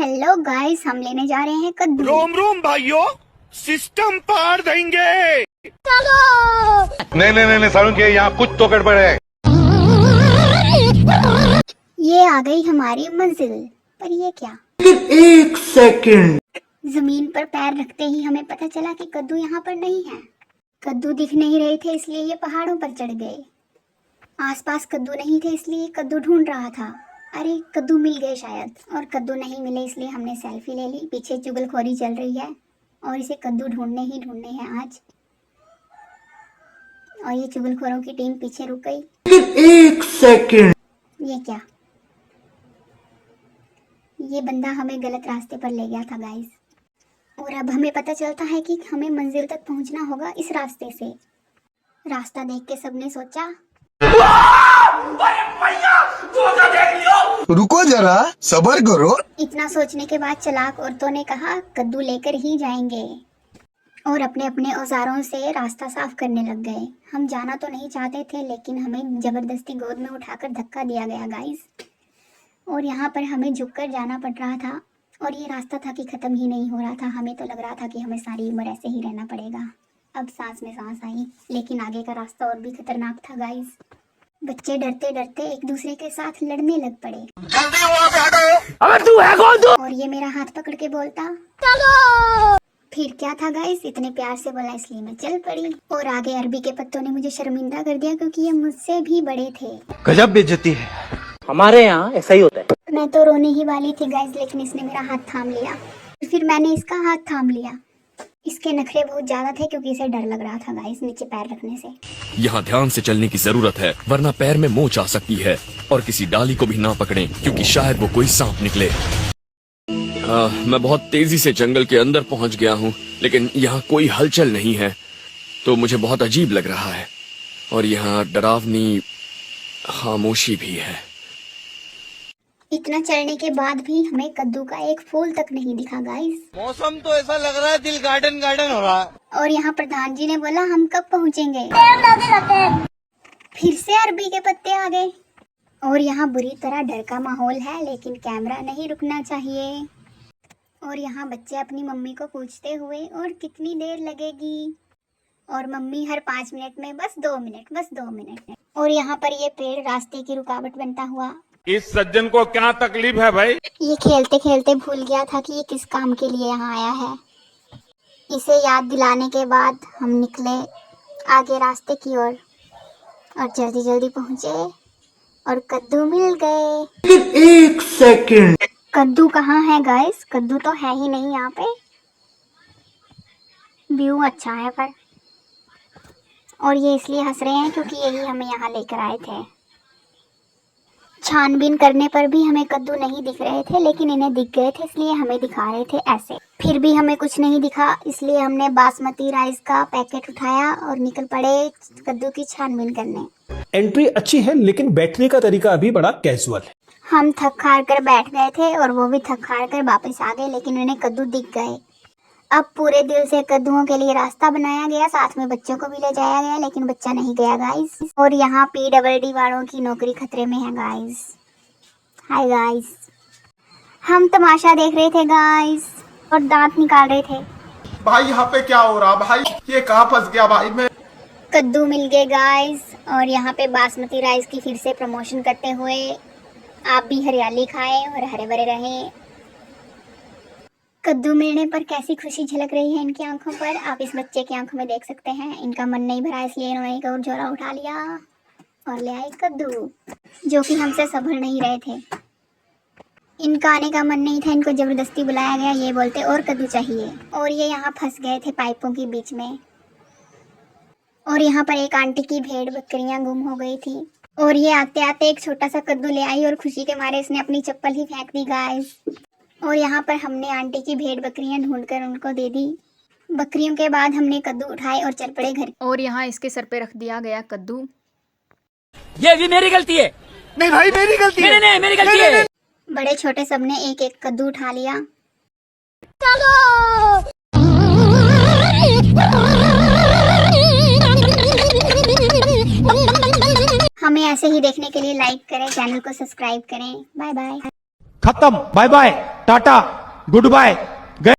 Hello guys, हम लेने जा रहे हैं कद्दू। रोम रोम भाइयों, सिस्टम पार देंगे। चलो नहीं सारुण के यहाँ कुछ तो गड़बड़ है। ये आ गई हमारी मंजिल, पर ये क्या? एक सेकंड। जमीन पर पैर रखते ही हमें पता चला कि कद्दू यहाँ पर नहीं है। कद्दू दिख नहीं रहे थे इसलिए ये पहाड़ों पर चढ़ गए। आसपास कद्दू नहीं थे इसलिए कद्दू ढूंढ रहा था। अरे कद्दू मिल गए शायद, और कद्दू नहीं मिले इसलिए हमने सेल्फी ले ली। पीछे चुगलखोरी चल रही है और इसे कद्दू ढूंढने ही ढूंढने हैं आज। और ये चुगलखोरों की टीम पीछे रुक गई। एक सेकंड। ये क्या? ये बंदा हमें गलत रास्ते पर ले गया था गाइस, और अब हमें पता चलता है कि हमें मंजिल तक पहुंचना होगा इस रास्ते से। रास्ता देख के सबने सोचा रुको जरा, सब्र करो। इतना सोचने के बाद चालाक औरतों ने कहा कद्दू लेकर ही जाएंगे, और अपने अपने औजारों से रास्ता साफ करने लग गए। हम जाना तो नहीं चाहते थे लेकिन हमें जबरदस्ती गोद में उठाकर धक्का दिया गया गाइस, और यहाँ पर हमें झुककर जाना पड़ रहा था। और ये रास्ता था कि ख़त्म ही नहीं हो रहा था। हमें तो लग रहा था कि हमें सारी उम्र ऐसे ही रहना पड़ेगा। अब सांस में सांस आई, लेकिन आगे का रास्ता और भी खतरनाक था गाइस। बच्चे डरते डरते एक दूसरे के साथ लड़ने लग पड़े। जल्दी वहाँ से हटो। अबे तू है कौन तू? और ये मेरा हाथ पकड़ के बोलता चलो। फिर क्या था गाइस, इतने प्यार से बोला इसलिए मैं चल पड़ी। और आगे अरबी के पत्तों ने मुझे शर्मिंदा कर दिया क्योंकि ये मुझसे भी बड़े थे। गजब बेइज्जती है, हमारे यहाँ ऐसा ही होता है। मैं तो रोने ही वाली थी गाइस, लेकिन इसने मेरा हाथ थाम लिया। फिर मैंने इसका हाथ थाम लिया। इसके नखरे बहुत ज्यादा थे क्योंकि इसे डर लग रहा था गाइस नीचे पैर रखने से। यहाँ ध्यान से चलने की जरूरत है, वरना पैर में मोच आ सकती है। और किसी डाली को भी ना पकड़ें क्योंकि शायद वो कोई सांप निकले। मैं बहुत तेजी से जंगल के अंदर पहुँच गया हूँ, लेकिन यहाँ कोई हलचल नहीं है, तो मुझे बहुत अजीब लग रहा है। और यहाँ डरावनी खामोशी भी है। इतना चढ़ने के बाद भी हमें कद्दू का एक फूल तक नहीं दिखा गाइस। मौसम तो ऐसा लग रहा है दिल गार्डन गार्डन हो रहा है। और यहाँ प्रधान जी ने बोला हम कब पहुँचेंगे। फिर से अरबी के पत्ते आ गए। और यहाँ बुरी तरह डर का माहौल है, लेकिन कैमरा नहीं रुकना चाहिए। और यहाँ बच्चे अपनी मम्मी को पूछते हुए और कितनी देर लगेगी, और मम्मी हर 5 मिनट में बस 2 मिनट, बस 2 मिनट। और यहाँ पर ये पेड़ रास्ते की रुकावट बनता हुआ। इस सज्जन को क्या तकलीफ है भाई? ये खेलते खेलते भूल गया था कि ये किस काम के लिए यहाँ आया है। इसे याद दिलाने के बाद हम निकले आगे रास्ते की ओर, और जल्दी जल्दी पहुँचे और कद्दू मिल गए। एक सेकंड। कद्दू कहाँ है गाइस? कद्दू तो है ही नहीं यहाँ पे। व्यू अच्छा है पर, और ये इसलिए हंस रहे हैं क्योंकि यही हमें यहाँ लेकर आए थे। छानबीन करने पर भी हमें कद्दू नहीं दिख रहे थे, लेकिन इन्हें दिख गए थे इसलिए हमें दिखा रहे थे ऐसे। फिर भी हमें कुछ नहीं दिखा, इसलिए हमने बासमती राइस का पैकेट उठाया और निकल पड़े कद्दू की छानबीन करने। एंट्री अच्छी है लेकिन बैठने का तरीका अभी बड़ा कैजुअल है। हम थक हार कर बैठ गए थे और वो भी थक हार कर वापस आ गए, लेकिन उन्हें कद्दू दिख गए। अब पूरे दिल से कद्दुओं के लिए रास्ता बनाया गया, साथ में बच्चों को भी ले जाया गया, लेकिन बच्चा नहीं गया गाइस। और यहाँ PWD वालों की नौकरी खतरे में है गाइस। हाय गाइस, हम तमाशा देख रहे थे गाइस और दांत निकाल रहे थे। भाई यहाँ पे क्या हो रहा भाई? ये कहाँ फंस गया भाई मैं? कद्दू मिल गए गाइस, और यहाँ पे बासमती राइस की फिर से प्रमोशन करते हुए आप भी हरियाली खाएं और हरे भरे रहें। कद्दू मिलने पर कैसी खुशी झलक रही है इनकी आंखों पर, आप इस बच्चे की आंखों में देख सकते हैं। इनका मन नहीं भरा इसलिए इन्होंने एक और झोला उठा लिया और ले आए कद्दू, जो कि हमसे संभल नहीं रहे थे। इनका आने का मन नहीं था, इनको जबरदस्ती बुलाया गया ये बोलते और कद्दू चाहिए। और ये यहाँ फंस गए थे पाइपों के बीच में। और यहाँ पर एक आंटी की भेड़ बकरियाँ गुम हो गई थी, और ये आते आते एक छोटा सा कद्दू ले आई और खुशी के मारे इसने अपनी चप्पल ही फेंक दी गाइस। और यहाँ पर हमने आंटी की भेड़ बकरियां ढूंढकर उनको दे दी। बकरियों के बाद हमने कद्दू उठाए और चल पड़े घर। और यहाँ इसके सर पे रख दिया गया कद्दू। ये भी मेरी गलती है। नहीं भाई मेरी गलती है। नहीं मेरी गलती है। बड़े छोटे सबने एक एक कद्दू उठा लिया। हमें ऐसे ही देखने के लिए लाइक करें, चैनल को सब्सक्राइब करें। Bye bye. खत्म, bye bye, tata, good bye.